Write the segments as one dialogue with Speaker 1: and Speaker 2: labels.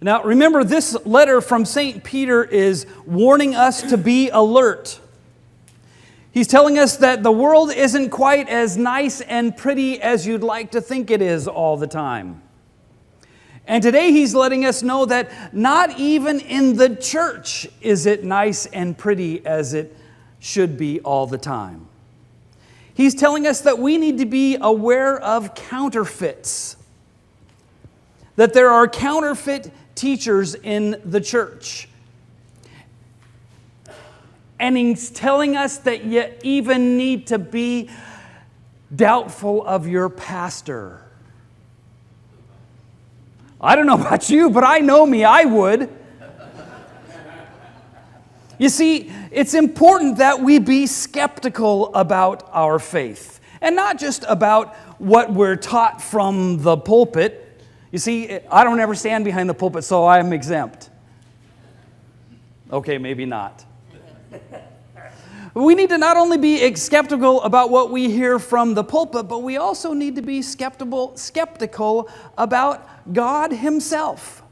Speaker 1: Now, remember, this letter from St. Peter is warning us to be alert. He's telling us that the world isn't quite as nice and pretty as you'd like to think it is all the time. And today he's letting us know that not even in the church is it nice and pretty as it should be all the time. He's telling us that we need to be aware of counterfeits. That there are counterfeit teachers in the church. And he's telling us that you even need to be doubtful of your pastor. I don't know about you, but I know me, I would. You see, it's important that we be skeptical about our faith. And not just about what we're taught from the pulpit. You see, I don't ever stand behind the pulpit, so I'm exempt. Okay, maybe not. We need to not only be skeptical about what we hear from the pulpit, but we also need to be skeptical about God Himself.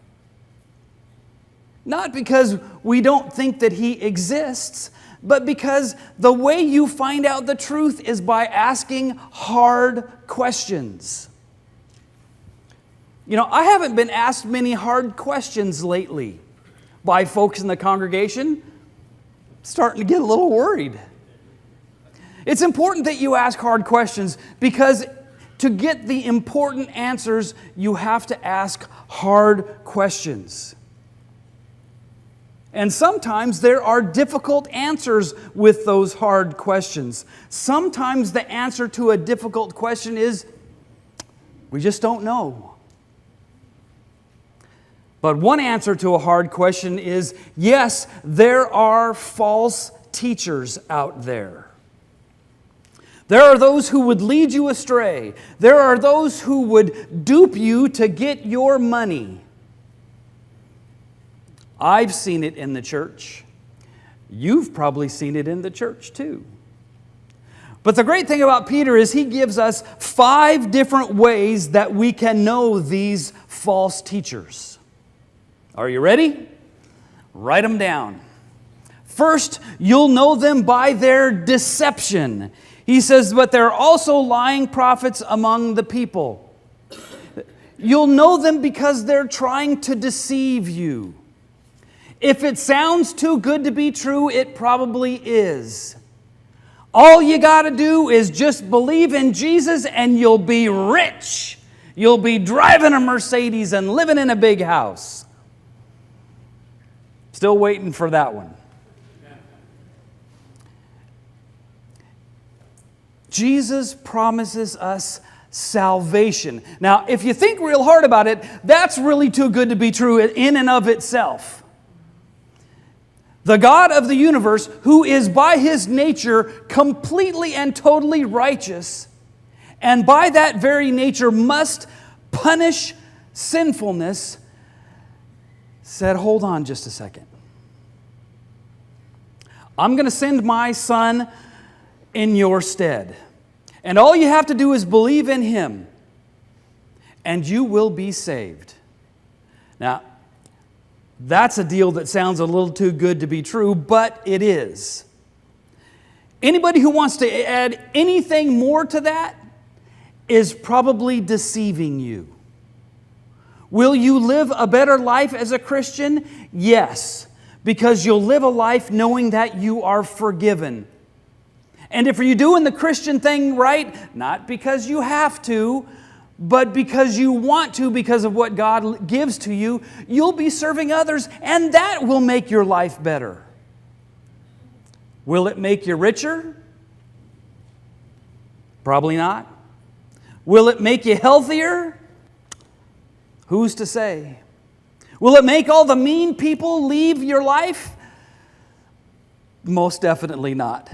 Speaker 1: Not because we don't think that He exists, but because the way you find out the truth is by asking hard questions. You know, I haven't been asked many hard questions lately by folks in the congregation. Starting to get a little worried. It's important that you ask hard questions because to get the important answers, you have to ask hard questions. And sometimes there are difficult answers with those hard questions. Sometimes the answer to a difficult question is, we just don't know. But one answer to a hard question is, yes, there are false teachers out there. There are those who would lead you astray. There are those who would dupe you to get your money. I've seen it in the church. You've probably seen it in the church too. But the great thing about Peter is he gives us 5 different ways that we can know these false teachers. Are you ready? Write them down. First, you'll know them by their deception. He says, but there are also lying prophets among the people. You'll know them because they're trying to deceive you. If it sounds too good to be true, it probably is. All you got to do is just believe in Jesus and you'll be rich. You'll be driving a Mercedes and living in a big house. Still waiting for that one. Jesus promises us salvation. Now, if you think real hard about it, that's really too good to be true in and of itself. The God of the universe, who is by His nature completely and totally righteous, and by that very nature must punish sinfulness, said, hold on just a second. I'm going to send my Son in your stead. And all you have to do is believe in Him, and you will be saved. Now, that's a deal that sounds a little too good to be true, but it is. Anybody who wants to add anything more to that is probably deceiving you. Will you live a better life as a Christian? Yes, because you'll live a life knowing that you are forgiven. And if you're doing the Christian thing right, not because you have to, but because you want to, because of what God gives to you, you'll be serving others, and that will make your life better. Will it make you richer? Probably not. Will it make you healthier? Who's to say? Will it make all the mean people leave your life? Most definitely not,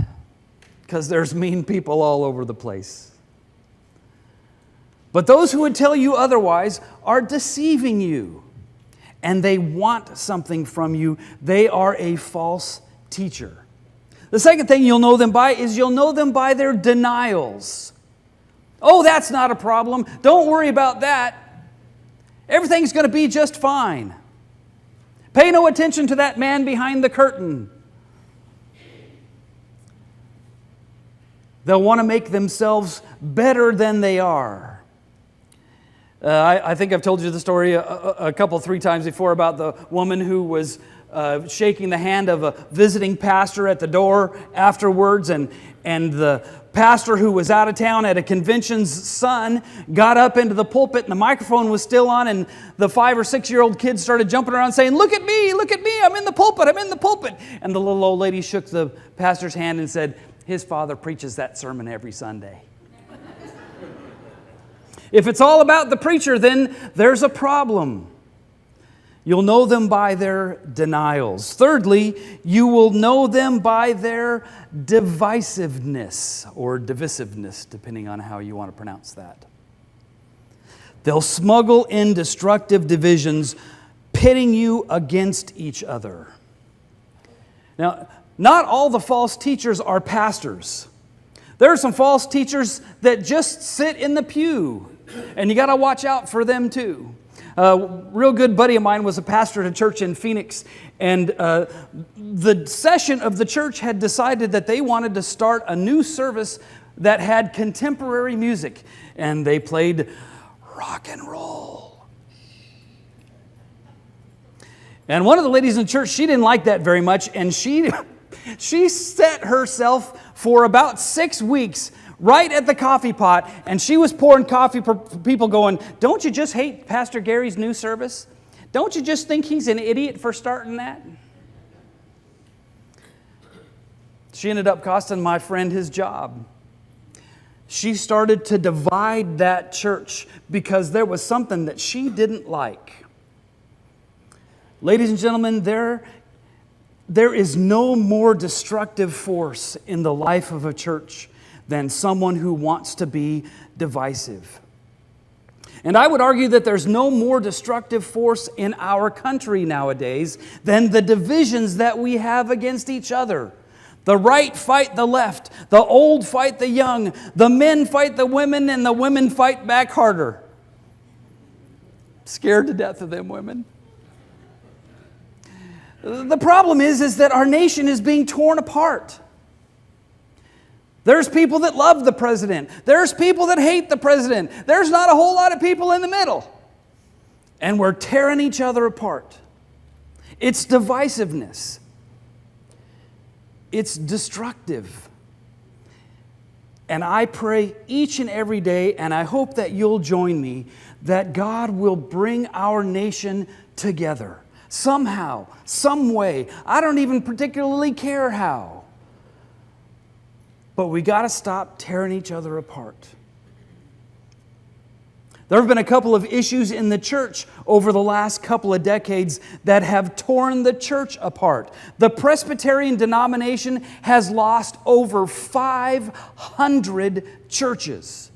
Speaker 1: because there's mean people all over the place. But those who would tell you otherwise are deceiving you, and they want something from you. They are a false teacher. The second thing you'll know them by is you'll know them by their denials. Oh, that's not a problem. Don't worry about that. Everything's going to be just fine. Pay no attention to that man behind the curtain. They'll want to make themselves better than they are. I think I've told you the story a couple, 3 times before about the woman who was shaking the hand of a visiting pastor at the door afterwards, and the pastor who was out of town at a convention's son got up into the pulpit, and the microphone was still on, and the 5 or 6-year-old kids started jumping around saying, look at me, I'm in the pulpit. And the little old lady shook the pastor's hand and said, his father preaches that sermon every Sunday. If it's all about the preacher, then there's a problem. You'll know them by their denials. Thirdly, you will know them by their divisiveness, or divisiveness, depending on how you want to pronounce that. They'll smuggle in destructive divisions, pitting you against each other. Now, not all the false teachers are pastors. There are some false teachers that just sit in the pew, and you got to watch out for them too. A real good buddy of mine was a pastor at a church in Phoenix, and the session of the church had decided that they wanted to start a new service that had contemporary music, and they played rock and roll. And one of the ladies in church, she didn't like that very much, and she set herself for about 6 weeks right at the coffee pot, and she was pouring coffee for people going, don't you just hate Pastor Gary's new service? Don't you just think he's an idiot for starting that? She ended up costing my friend his job. She started to divide that church because there was something that she didn't like. Ladies and gentlemen, there is no more destructive force in the life of a church than someone who wants to be divisive. And I would argue that there's no more destructive force in our country nowadays than the divisions that we have against each other. The right fight the left, the old fight the young, the men fight the women, and the women fight back harder. Scared to death of them women. The problem is that our nation is being torn apart. There's people that love the president. There's people that hate the president. There's not a whole lot of people in the middle. And we're tearing each other apart. It's divisiveness. It's destructive. And I pray each and every day, and I hope that you'll join me, that God will bring our nation together. Somehow, some way. I don't even particularly care how. But we got to stop tearing each other apart. There have been a couple of issues in the church over the last couple of decades that have torn the church apart. The Presbyterian denomination has lost over 500 churches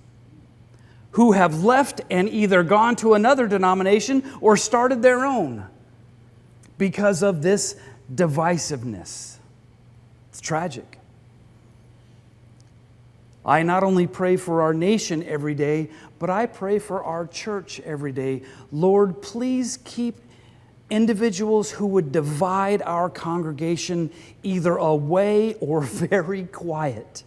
Speaker 1: who have left and either gone to another denomination or started their own because of this divisiveness. It's tragic. I not only pray for our nation every day, but I pray for our church every day. Lord, please keep individuals who would divide our congregation either away or very quiet.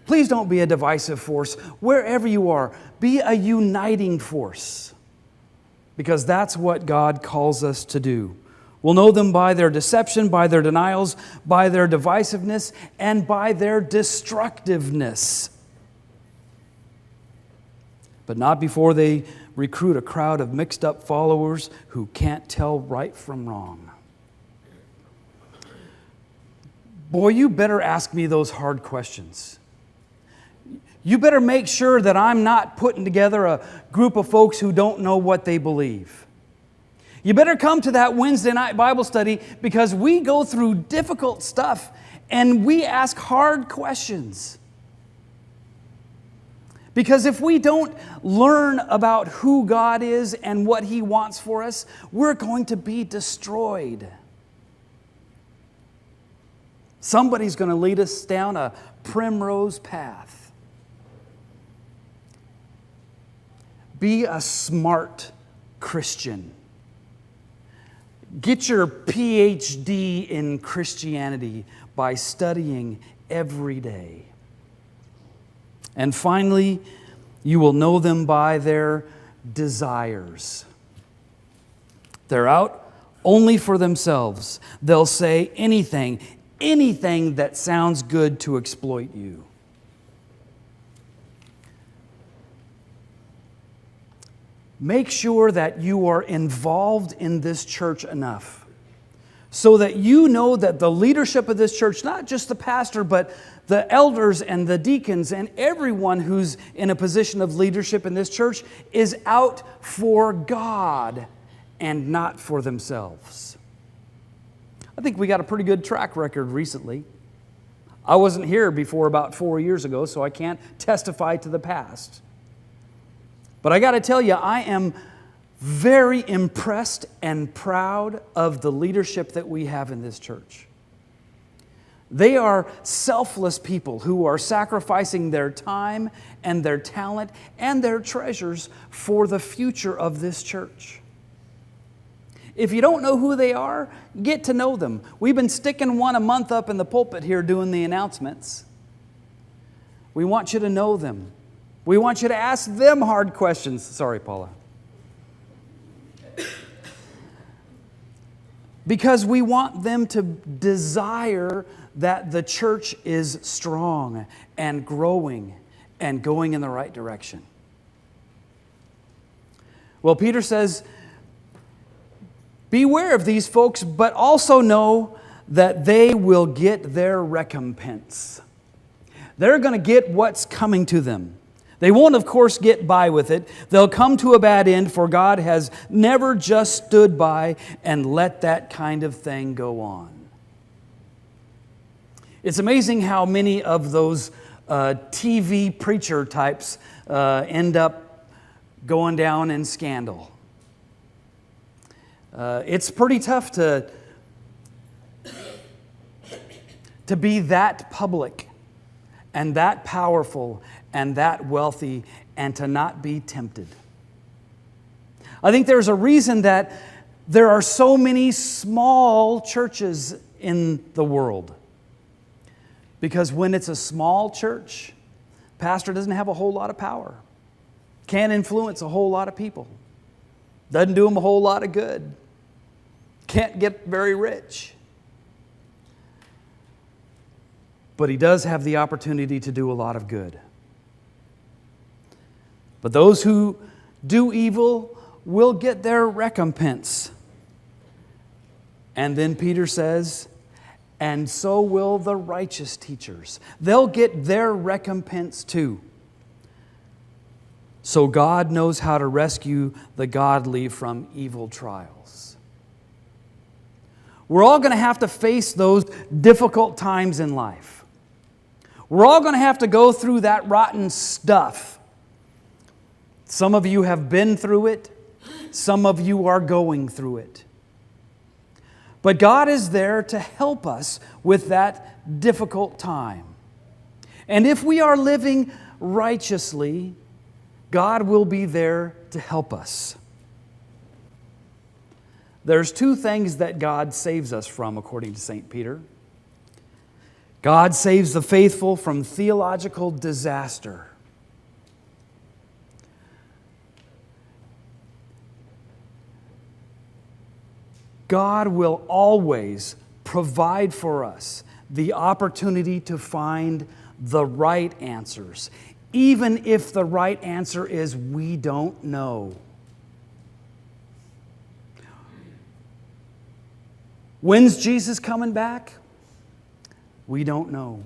Speaker 1: Please don't be a divisive force. Wherever you are, be a uniting force, because that's what God calls us to do. We'll know them by their deception, by their denials, by their divisiveness, and by their destructiveness. But not before they recruit a crowd of mixed up followers who can't tell right from wrong. Boy, you better ask me those hard questions. You better make sure that I'm not putting together a group of folks who don't know what they believe. You better come to that Wednesday night Bible study, because we go through difficult stuff and we ask hard questions. Because if we don't learn about who God is and what He wants for us, we're going to be destroyed. Somebody's going to lead us down a primrose path. Be a smart Christian. Get your PhD in Christianity by studying every day. And finally, you will know them by their desires. They're out only for themselves. They'll say anything that sounds good to exploit you. Make sure that you are involved in this church enough so that you know that the leadership of this church, not just the pastor, but the elders and the deacons and everyone who's in a position of leadership in this church is out for God and not for themselves. I think we got a pretty good track record recently. I wasn't here before about 4 years ago, so I can't testify to the past. But I got to tell you, I am very impressed and proud of the leadership that we have in this church. They are selfless people who are sacrificing their time and their talent and their treasures for the future of this church. If you don't know who they are, get to know them. We've been sticking one a month up in the pulpit here doing the announcements. We want you to know them. We want you to ask them hard questions. Sorry, Paula. Because we want them to desire that the church is strong and growing and going in the right direction. Well, Peter says, beware of these folks, but also know that they will get their recompense. They're going to get what's coming to them. They won't, of course, get by with it. They'll come to a bad end, for God has never just stood by and let that kind of thing go on. It's amazing how many of those TV preacher types end up going down in scandal. It's pretty tough to be that public and that powerful and that wealthy and to not be tempted. I think there's a reason that there are so many small churches in the world. Because when it's a small church, pastor doesn't have a whole lot of power. Can't influence a whole lot of people. Doesn't do them a whole lot of good. Can't get very rich. But he does have the opportunity to do a lot of good. But those who do evil will get their recompense. And then Peter says, and so will the righteous teachers. They'll get their recompense too. So God knows how to rescue the godly from evil trials. We're all going to have to face those difficult times in life. We're all going to have to go through that rotten stuff. Some of you have been through it. Some of you are going through it. But God is there to help us with that difficult time. And if we are living righteously, God will be there to help us. There's two things that God saves us from, according to St. Peter. God saves the faithful from theological disaster. God will always provide for us the opportunity to find the right answers, even if the right answer is we don't know. When's Jesus coming back? We don't know.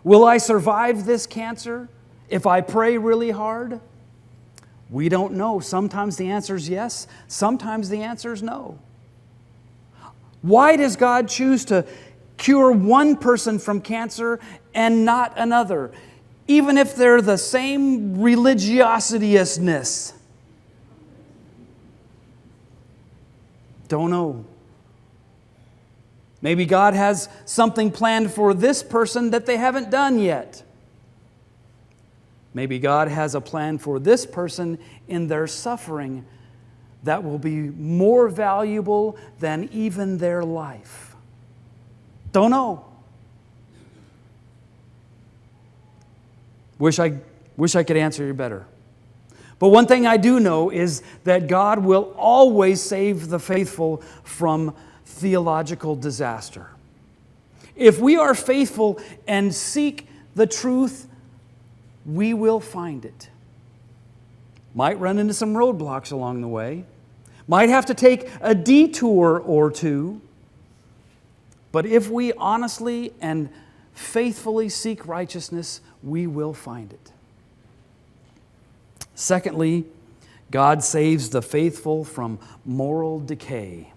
Speaker 1: Will I survive this cancer if I pray really hard? We don't know. Sometimes the answer is yes. Sometimes the answer is no. Why does God choose to cure one person from cancer and not another, even if they're the same religiosity-ness? Don't know. Maybe God has something planned for this person that they haven't done yet. Maybe God has a plan for this person in their suffering that will be more valuable than even their life. Don't know. Wish I could answer you better. But one thing I do know is that God will always save the faithful from theological disaster. If we are faithful and seek the truth, we will find it. Might run into some roadblocks along the way. Might have to take a detour or two. But if we honestly and faithfully seek righteousness, we will find it. Secondly, God saves the faithful from moral decay.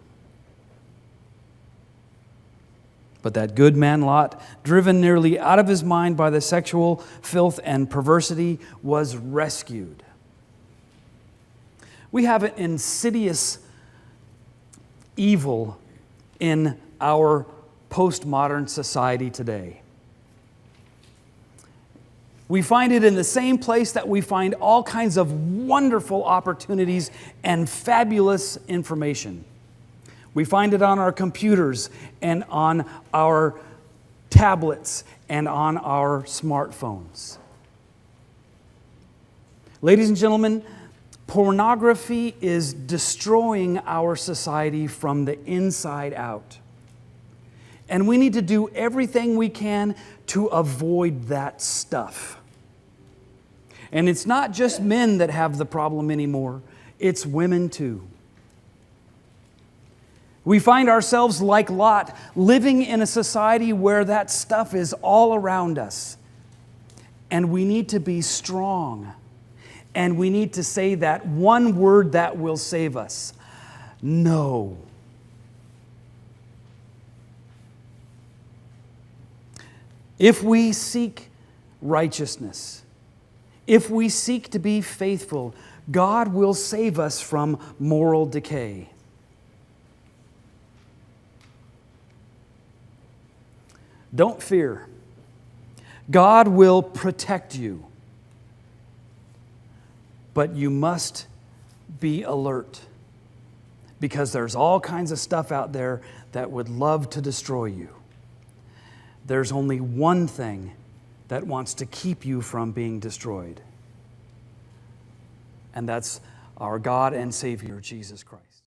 Speaker 1: But that good man Lot, driven nearly out of his mind by the sexual filth and perversity, was rescued. We have an insidious evil in our postmodern society today. We find it in the same place that we find all kinds of wonderful opportunities and fabulous information. We find it on our computers and on our tablets and on our smartphones. Ladies and gentlemen, pornography is destroying our society from the inside out. And we need to do everything we can to avoid that stuff. And it's not just men that have the problem anymore, it's women too. We find ourselves like Lot, living in a society where that stuff is all around us. And we need to be strong. And we need to say that one word that will save us: no. If we seek righteousness, if we seek to be faithful, God will save us from moral decay. Don't fear. God will protect you. But you must be alert, because there's all kinds of stuff out there that would love to destroy you. There's only one thing that wants to keep you from being destroyed. And that's our God and Savior, Jesus Christ.